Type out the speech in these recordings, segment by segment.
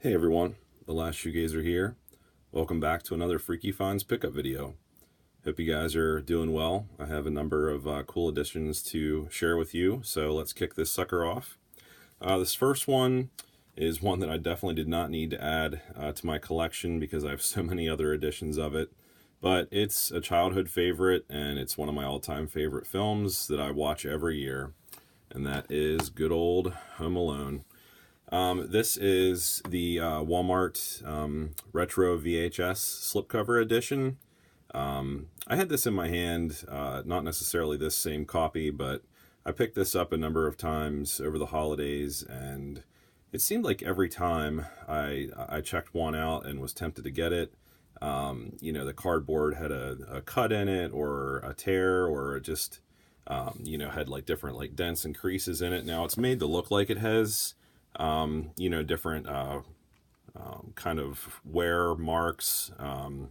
Hey everyone, the last Shoegazer here. Welcome back to another Freaky Finds pickup video. Hope you guys are doing well. I have a number of cool additions to share with you, so let's kick this sucker off. This first one is one that I definitely did not need to add to my collection because I have so many other editions of it. But it's a childhood favorite, and it's one of my all-time favorite films that I watch every year, and that is good old Home Alone. This is the Walmart Retro VHS slipcover edition. I had this in my hand, not necessarily this same copy, but I picked this up a number of times over the holidays, and it seemed like every time I checked one out and was tempted to get it, the cardboard had a cut in it or a tear, or it just, had like different like dents and creases in it. Now it's made to look like it has different kind of wear marks. And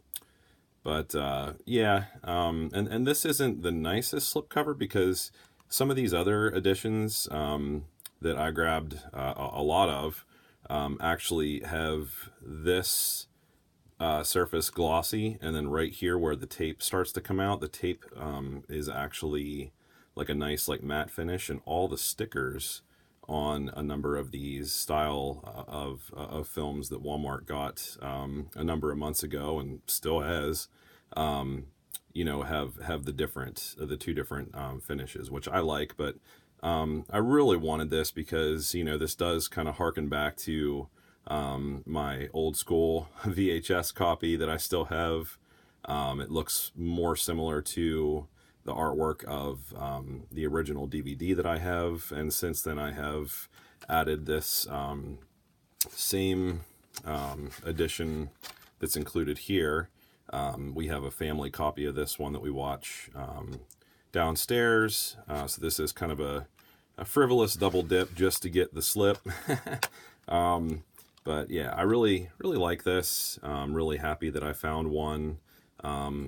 this isn't the nicest slipcover because some of these other editions that I grabbed a lot of actually have this surface glossy, and then right here where the tape starts to come out, the tape is actually like a nice like matte finish, and all the stickers on a number of these style of films that Walmart got a number of months ago and still has, have the two different finishes, which I like. But I really wanted this because this does kind of harken back to my old school VHS copy that I still have. It looks more similar to the artwork of the original DVD that I have, and since then I have added this same edition that's included here. We have a family copy of this one that we watch downstairs, so this is kind of a frivolous double dip just to get the slip. But yeah, I really like this. I'm really happy that I found one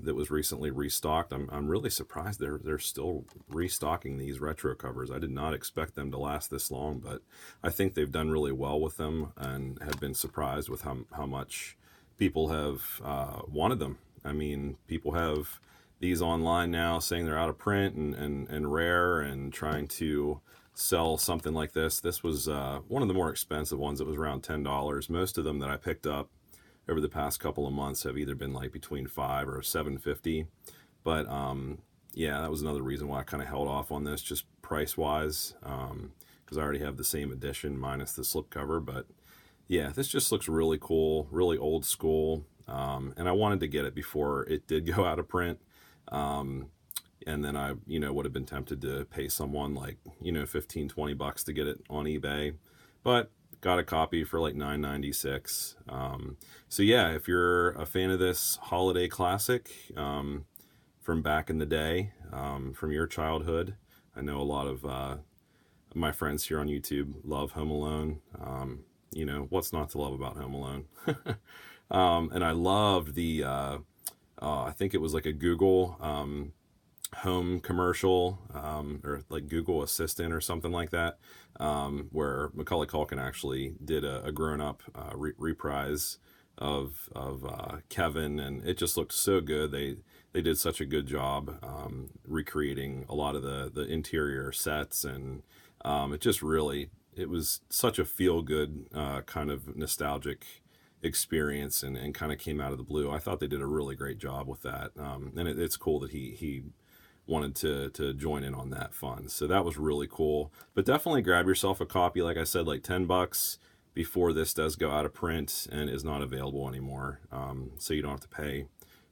that was recently restocked. I'm really surprised they're still restocking these retro covers. I did not expect them to last this long, but I think they've done really well with them and have been surprised with how much people have wanted them. I mean, people have these online now saying they're out of print and rare, and trying to sell something like this. This was one of the more expensive ones. It was around $10. Most of them that I picked up over the past couple of months have either been like between $5 or $7.50. But that was another reason why I kind of held off on this, just price wise, because I already have the same edition minus the slipcover. But yeah, this just looks really cool, really old school, and I wanted to get it before it did go out of print. And then I would have been tempted to pay someone like $15-20 to get it on eBay, but got a copy for like $9.96. So yeah, if you're a fan of this holiday classic from back in the day, from your childhood, I know a lot of my friends here on YouTube love Home Alone. What's not to love about Home Alone? And I loved the I think it was like a Google home commercial, or like Google Assistant or something like that, where Macaulay Culkin actually did a grown-up reprise of Kevin, and it just looked so good. They did such a good job recreating a lot of the interior sets, and it was such a feel-good kind of nostalgic experience, and kind of came out of the blue. I thought they did a really great job with that, and it's cool that he wanted to join in on that fun. So that was really cool. But definitely grab yourself a copy, like I said, like $10 before this does go out of print and is not available anymore. So you don't have to pay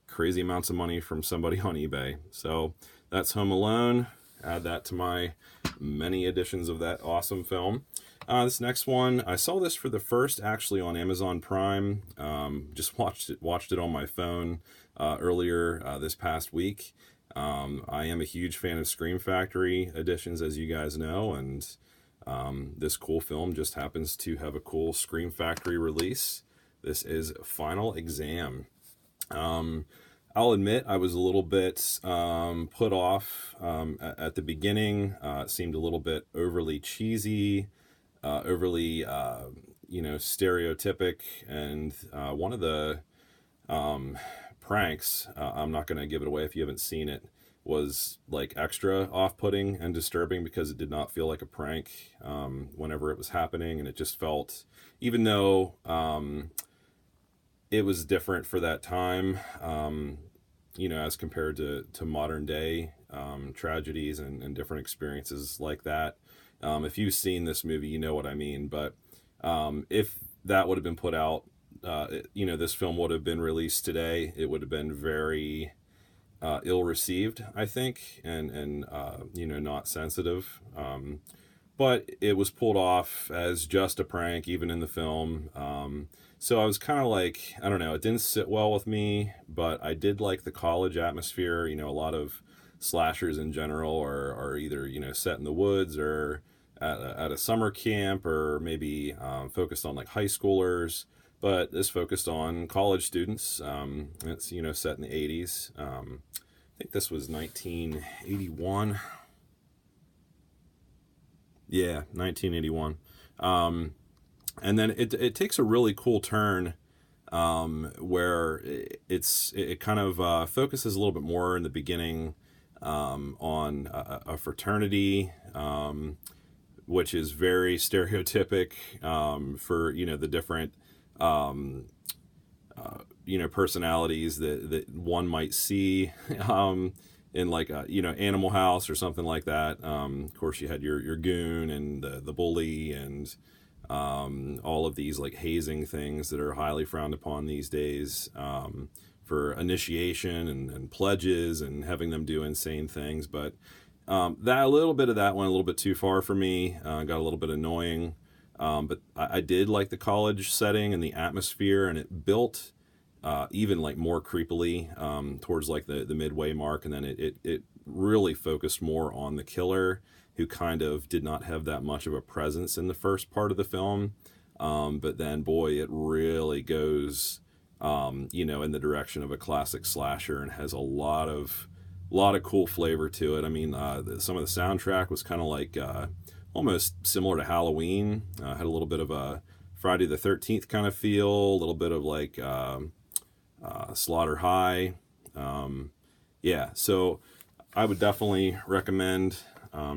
crazy amounts of money from somebody on eBay. So that's Home Alone. Add that to my many editions of that awesome film. This next one, I saw this for the first actually on Amazon Prime. Just watched it on my phone earlier this past week. I am a huge fan of Scream Factory editions, as you guys know, and this cool film just happens to have a cool Scream Factory release. This is Final Exam. I'll admit I was a little bit put off at the beginning. It seemed a little bit overly cheesy, overly stereotypic, and one of the pranks, I'm not going to give it away if you haven't seen it, was like extra off-putting and disturbing because it did not feel like a prank whenever it was happening, and it just felt, even though it was different for that time, as compared to modern day tragedies and different experiences like that. If you've seen this movie, you know what I mean. But if that would have been put out, this film would have been released today, it would have been very ill-received, I think, and not sensitive. But it was pulled off as just a prank, even in the film. So I was kind of like, I don't know, it didn't sit well with me, but I did like the college atmosphere. A lot of slashers in general are either, set in the woods or at a summer camp, or maybe focused on like high schoolers. But this focused on college students. It's, set in the 80s. I think this was 1981. Yeah, 1981. And then it takes a really cool turn where it kind of focuses a little bit more in the beginning on a fraternity, which is very stereotypic for the different personalities that one might see in like a Animal House or something like that. Of course, you had your goon and the bully and all of these like hazing things that are highly frowned upon these days for initiation and pledges and having them do insane things. But that a little bit of that went a little bit too far for me. Got a little bit annoying. But I did like the college setting and the atmosphere, and it built even like more creepily towards like the midway mark, and then it really focused more on the killer, who kind of did not have that much of a presence in the first part of the film. But then, boy, it really goes, in the direction of a classic slasher, and has a lot of cool flavor to it. I mean, some of the soundtrack was kind of like almost similar to Halloween. Had a little bit of a Friday the 13th kind of feel, a little bit of like Slaughter High. So I would definitely recommend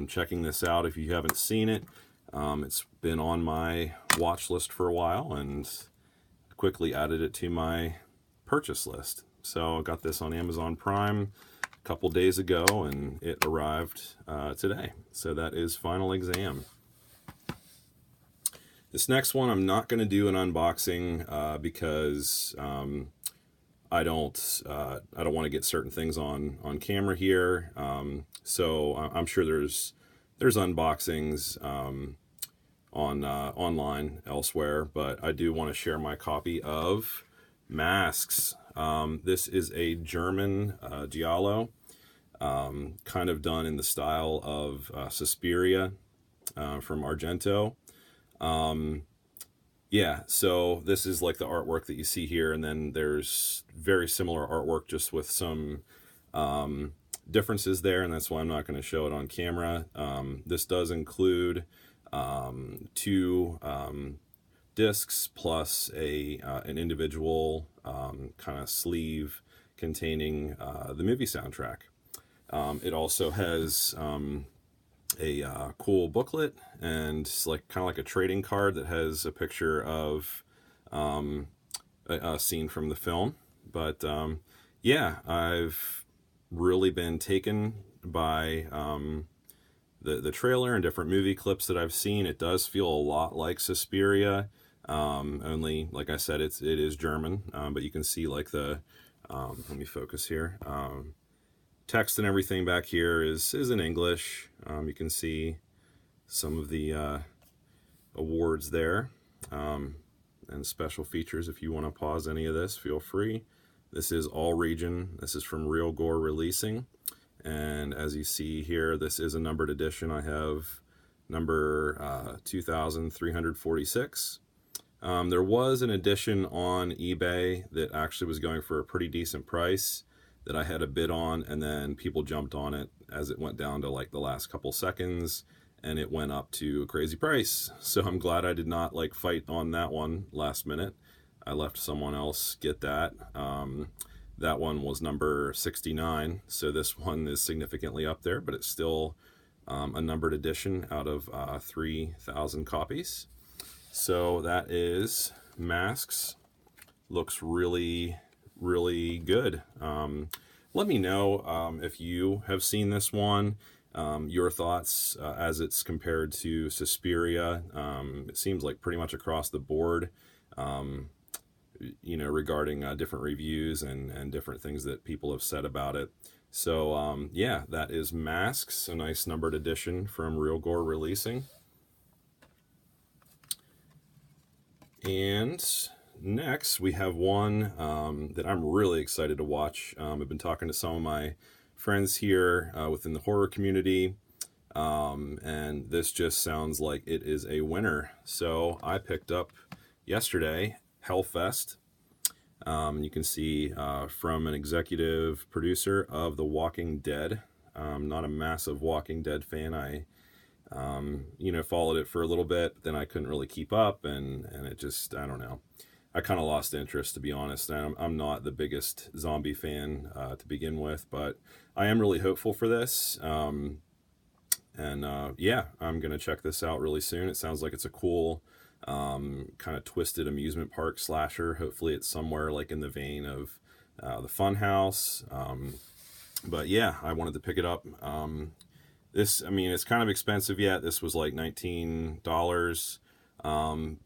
checking this out if you haven't seen it. It's been on my watch list for a while, and quickly added it to my purchase list. So I got this on Amazon Prime a couple days ago, and it arrived today. So that is Final Exam. This next one, I'm not going to do an unboxing because I don't want to get certain things on camera here. So I'm sure there's unboxings online elsewhere, but I do want to share my copy of Masks. This is a German giallo, kind of done in the style of Suspiria from Argento. So this is like the artwork that you see here, and then there's very similar artwork, just with some differences there, and that's why I'm not going to show it on camera. This does include 2 discs plus an individual kind of sleeve containing the movie soundtrack. It also has a cool booklet, and like kind of like a trading card that has a picture of a scene from the film. But I've really been taken by the trailer and different movie clips that I've seen. It does feel a lot like Suspiria, only, like I said, it is German, but you can see like the let me focus here. Text and everything back here is in English. You can see some of the awards there, and special features. If you want to pause any of this, feel free. This is all region. This is from Real Gore Releasing. And as you see here, this is a numbered edition. I have number 2346. There was an edition on eBay that actually was going for a pretty decent price that I had a bid on, and then people jumped on it as it went down to like the last couple seconds, and it went up to a crazy price. So I'm glad I did not like fight on that one last minute. I left someone else get that. That one was number 69, so this one is significantly up there, but it's still a numbered edition out of 3,000 copies. So that is Masks. Looks really, really good. Let me know if you have seen this one, your thoughts as it's compared to Suspiria. It seems like pretty much across the board, you know, regarding different reviews and different things that people have said about it. So yeah, that is Masks, a nice numbered edition from Real Gore Releasing. And next we have one that I'm really excited to watch. I've been talking to some of my friends here within the horror community, and this just sounds like it is a winner. So I picked up yesterday Hellfest. You can see from an executive producer of The Walking Dead. Not a massive Walking Dead fan. I you know, followed it for a little bit, but then I couldn't really keep up, and it just, I don't know. I kind of lost interest, to be honest. I'm not the biggest zombie fan to begin with, but I am really hopeful for this. Yeah, I'm going to check this out really soon. It sounds like it's a cool kind of twisted amusement park slasher. Hopefully it's somewhere like in the vein of the Funhouse. But yeah, I wanted to pick it up. This, I mean, it's kind of expensive yet. This was like $19.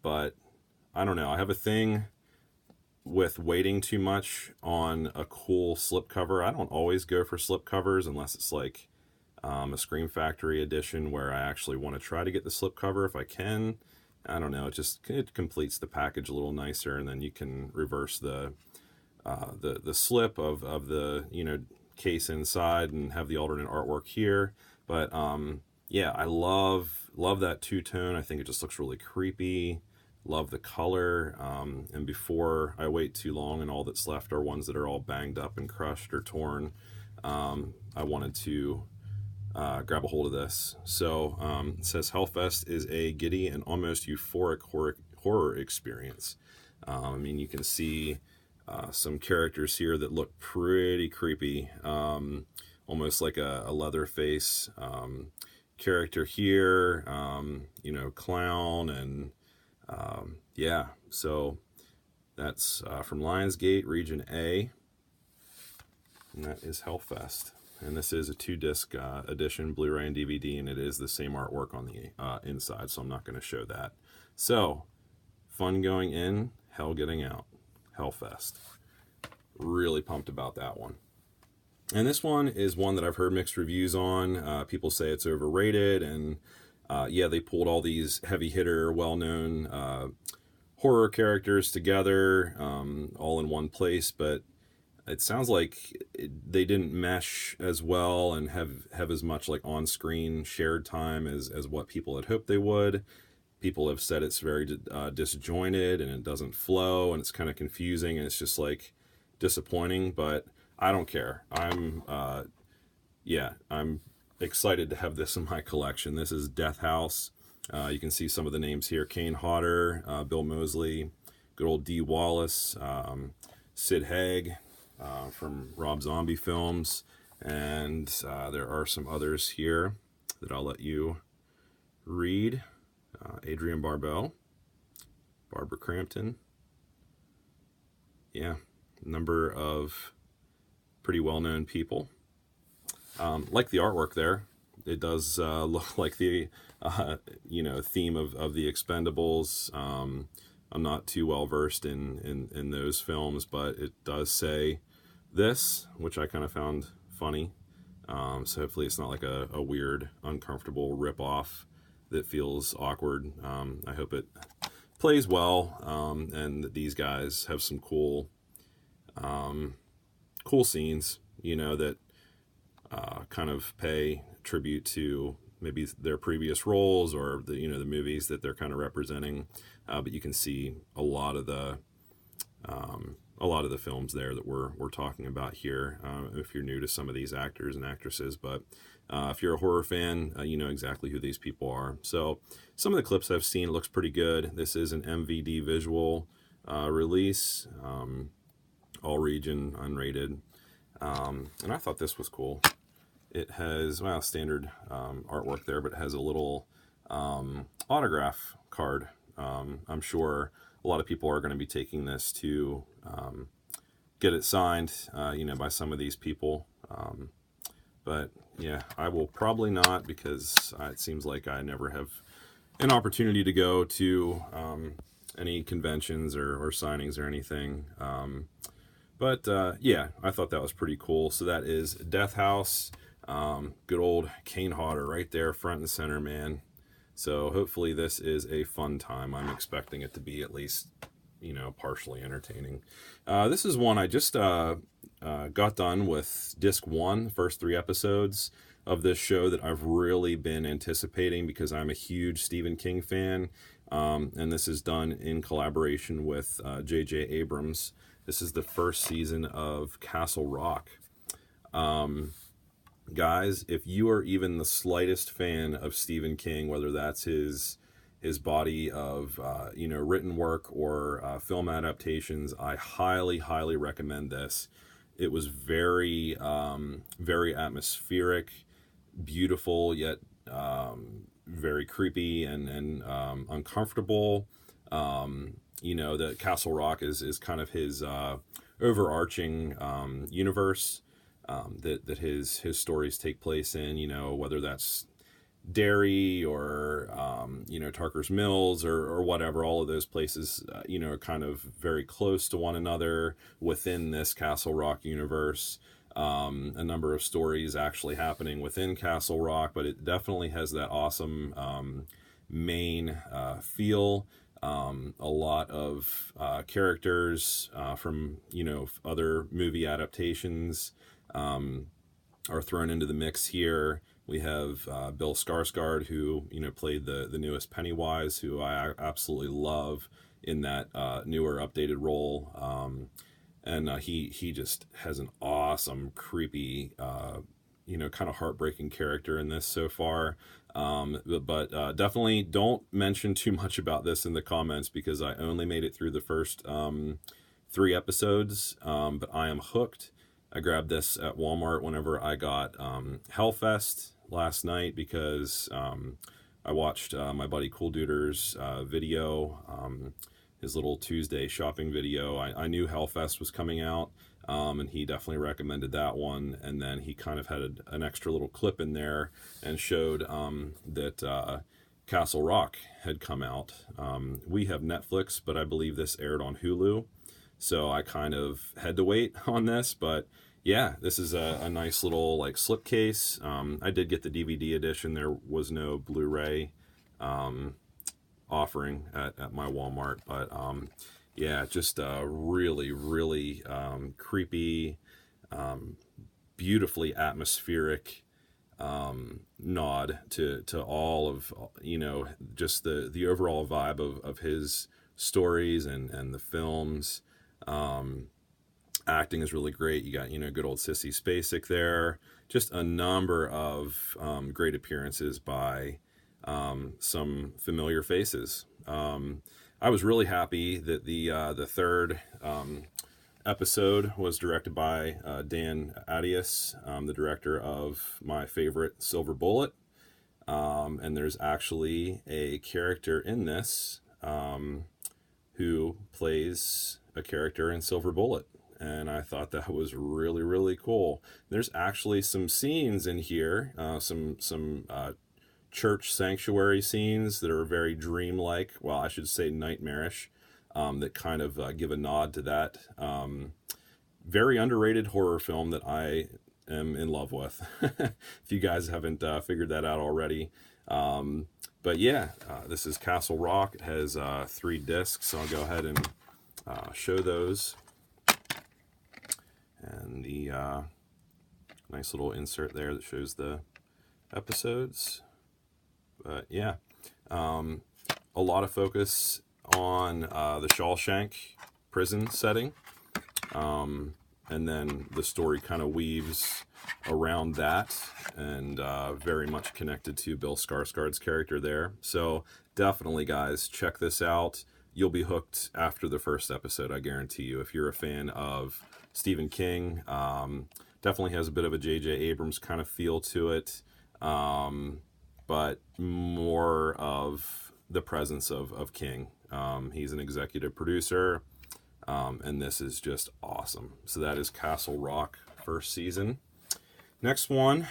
But I don't know. I have a thing with waiting too much on a cool slipcover. I don't always go for slipcovers unless it's like a Scream Factory edition where I actually want to try to get the slipcover if I can. I don't know. It completes the package a little nicer, and then you can reverse the slip of the, you know, case inside and have the alternate artwork here. But yeah, I love that two-tone. I think it just looks really creepy. Love the color. And before I wait too long and all that's left are ones that are all banged up and crushed or torn, I wanted to grab a hold of this. So it says Hellfest is a giddy and almost euphoric horror experience. I mean, you can see some characters here that look pretty creepy, almost like a Leatherface character here, you know, clown, and yeah, so that's from Lionsgate, Region A, and that is Hellfest. And this is a 2-disc edition, Blu-ray and DVD, and it is the same artwork on the inside, so I'm not going to show that. So, fun going in, hell getting out. Hellfest. Really pumped about that one. And this one is one that I've heard mixed reviews on. People say it's overrated, and yeah, they pulled all these heavy hitter, well-known horror characters together all in one place, but it sounds like they didn't mesh as well and have as much like on-screen shared time as what people had hoped they would. People have said it's very disjointed and it doesn't flow and it's kind of confusing and it's just like disappointing, but I don't care. Yeah, I'm excited to have this in my collection. This is Death House. You can see some of the names here: Kane Hodder, Bill Moseley, good old Dee Wallace, Sid Haig from Rob Zombie films, and there are some others here that I'll let you read. Adrienne Barbeau, Barbara Crampton. Yeah, number of pretty well-known people. Like the artwork there, it does look like the you know, theme of the Expendables. I'm not too well versed in those films, but it does say this, which I kind of found funny. So hopefully it's not like a weird, uncomfortable rip-off that feels awkward. I hope it plays well, and that these guys have some cool scenes, you know, that kind of pay tribute to maybe their previous roles or the, you know, the movies that they're kind of representing. But you can see a lot of the films there that we're talking about here, if you're new to some of these actors and actresses. But If you're a horror fan, you know exactly who these people are. So some of the clips I've seen looks pretty good. This is an MVD visual release, all region, unrated. And I thought this was cool. It has, well, standard artwork there, but it has a little autograph card. I'm sure a lot of people are going to be taking this to get it signed, you know, by some of these people. But yeah, I will probably not, because it seems like I never have an opportunity to go to any conventions or signings or anything. But yeah, I thought that was pretty cool. So that is Death House. Good old Kane Hodder right there, front and center, man. So hopefully this is a fun time. I'm expecting it to be at least, you know, partially entertaining. This is one I just got done with disc 1, the first 3 episodes of this show that I've really been anticipating, because I'm a huge Stephen King fan. And this is done in collaboration with J.J. Abrams. This is the first season of Castle Rock. Guys, if you are even the slightest fan of Stephen King, whether that's his body of you know, written work or film adaptations, I highly recommend this. It was very very atmospheric, beautiful, yet very creepy and uncomfortable. You know, the Castle Rock is kind of his overarching universe that his stories take place in, you know, whether that's Derry or, you know, Tarker's Mills or whatever. All of those places, you know, are kind of very close to one another within this Castle Rock universe. A number of stories actually happening within Castle Rock, but it definitely has that awesome main feel. A lot of characters from, you know, other movie adaptations are thrown into the mix here. We have Bill Skarsgård, who, you know, played the newest Pennywise, who I absolutely love in that newer updated role. And he just has an awesome, creepy, you know, kind of heartbreaking character in this so far. But definitely don't mention too much about this in the comments, because I only made it through the first 3 episodes, but I am hooked. I grabbed this at Walmart whenever I got Hellfest last night, because I watched my buddy Cool Duder's video, his little Tuesday shopping video. I knew Hellfest was coming out, and he definitely recommended that one. And then he kind of had an extra little clip in there and showed that Castle Rock had come out. We have Netflix, but I believe this aired on Hulu. So I kind of had to wait on this, but yeah, this is a nice little like slipcase. I did get the DVD edition. There was no Blu-ray offering at my Walmart, but yeah, just a really creepy, beautifully atmospheric nod to all of, you know, just the overall vibe of his stories and the films. Acting is really great. You got, you know, good old Sissy Spacek there. Just a number of great appearances by some familiar faces. I was really happy that the third episode was directed by Dan Attias, the director of my favorite Silver Bullet. And there's actually a character in this who plays a character in Silver Bullet. And I thought that was really cool. There's actually some scenes in here, some church sanctuary scenes that are very dreamlike. Well, I should say nightmarish, that kind of give a nod to that very underrated horror film that I am in love with. If you guys haven't figured that out already. But yeah, this is Castle Rock. It has 3 discs, so I'll go ahead and show those. And the nice little insert there that shows the episodes. But yeah, a lot of focus on the Shawshank prison setting. And then the story kind of weaves around that, and very much connected to Bill Skarsgård's character there. So definitely, guys, check this out. You'll be hooked after the first episode, I guarantee you. If you're a fan of Stephen King, definitely has a bit of a J.J. Abrams kind of feel to it, but more of the presence of King. He's an executive producer, and this is just awesome. So that is Castle Rock, first season. Next one,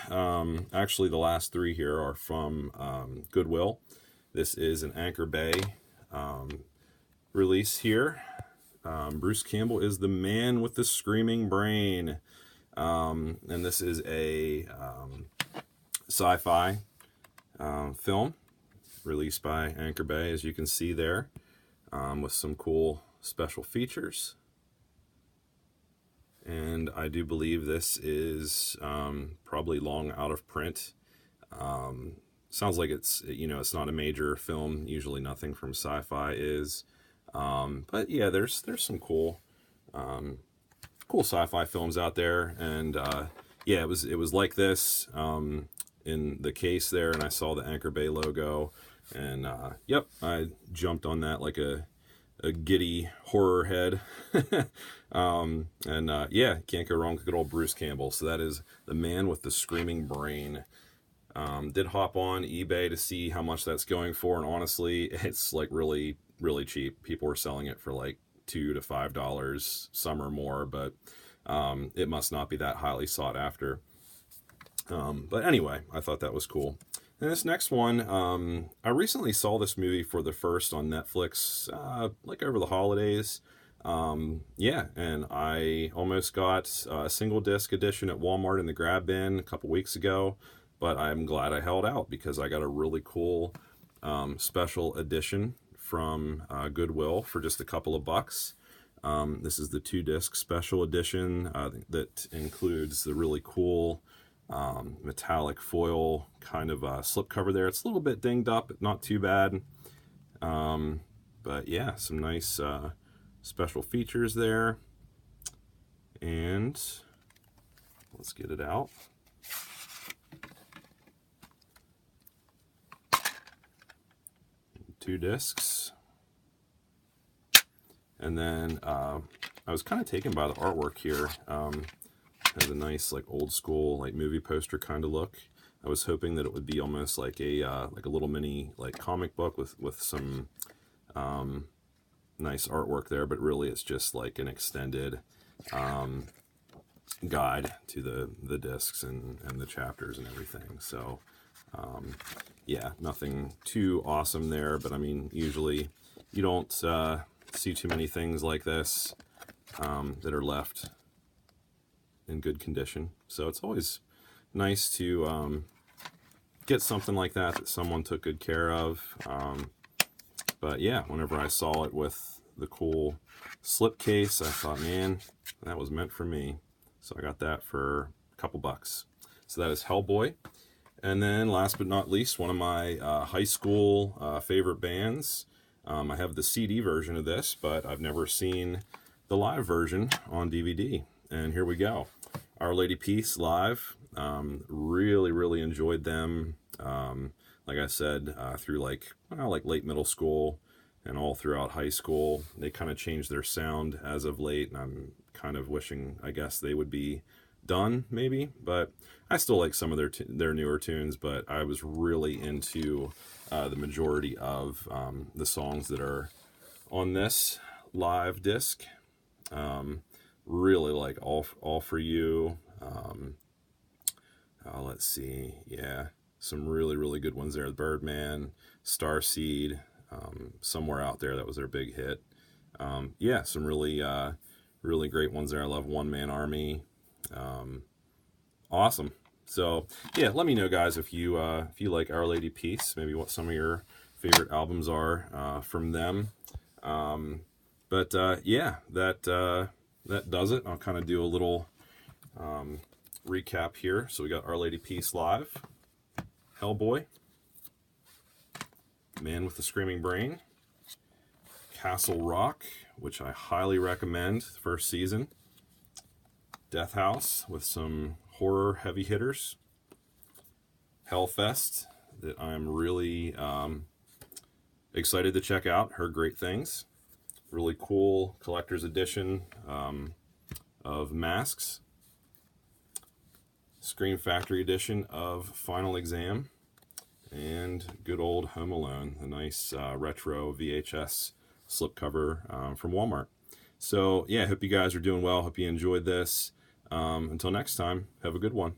actually the last three here are from Goodwill. This is an Anchor Bay release here. Bruce Campbell is the man with the screaming brain. And this is a sci-fi film released by Anchor Bay, as you can see there, with some cool special features. And I do believe this is probably long out of print. Sounds like it's, you know, it's not a major film. Usually nothing from sci-fi is. But yeah, there's some cool sci-fi films out there. And yeah, it was like this in the case there, and I saw the Anchor Bay logo, and yep, I jumped on that like a giddy horror head. And yeah, can't go wrong with good old Bruce Campbell. So that is the man with the screaming brain. Did hop on eBay to see how much that's going for, and honestly, it's like really, really cheap. People were selling it for like $2 to $5, some or more, but it must not be that highly sought after. But anyway, I thought that was cool. And this next one, I recently saw this movie for the first on Netflix, like over the holidays. Yeah, and I almost got a single disc edition at Walmart in the grab bin a couple weeks ago, but I'm glad I held out because I got a really cool special edition from Goodwill for just a couple of bucks. This is the 2-disc special edition that includes the really cool metallic foil kind of slipcover there. It's a little bit dinged up, not too bad. But yeah, some nice special features there. And let's get it out. Two discs. And then I was kind of taken by the artwork here. Has a nice like old school like movie poster kind of look. I was hoping that it would be almost like a little mini like comic book with some nice artwork there, but really it's just like an extended guide to the discs and the chapters and everything. So yeah, nothing too awesome there, but I mean, usually you don't see too many things like this that are left in good condition. So it's always nice to get something like that someone took good care of. But yeah, whenever I saw it with the cool slipcase, I thought, man, that was meant for me. So I got that for a couple bucks. So that is Hellboy. And then last but not least, one of my high school favorite bands. I have the CD version of this, but I've never seen the live version on DVD. And here we go. Our Lady Peace live. Really, really enjoyed them. Like I said, through like late middle school and all throughout high school. They kind of changed their sound as of late, and I'm kind of wishing, I guess, they would be done maybe. But I still like some of their newer tunes, but I was really into the majority of the songs that are on this live disc. Really like all for you. Let's see, yeah, some really, really good ones there. Birdman, Starseed, Somewhere Out There, that was their big hit. Yeah, some really, really great ones there. I love One Man Army. Awesome. So yeah, let me know, guys, if you like Our Lady Peace, maybe what some of your favorite albums are from them. But yeah, that does it. I'll kind of do a little recap here. So we got Our Lady Peace live, Hellboy, Man with the Screaming Brain, Castle Rock, which I highly recommend, the first season, Death House with some horror heavy hitters. Hellfest, that I'm really excited to check out. Heard great things. Really cool collector's edition of Masks. Scream Factory edition of Final Exam. And good old Home Alone, the nice retro VHS slipcover from Walmart. So yeah, hope you guys are doing well. Hope you enjoyed this. Until next time, have a good one.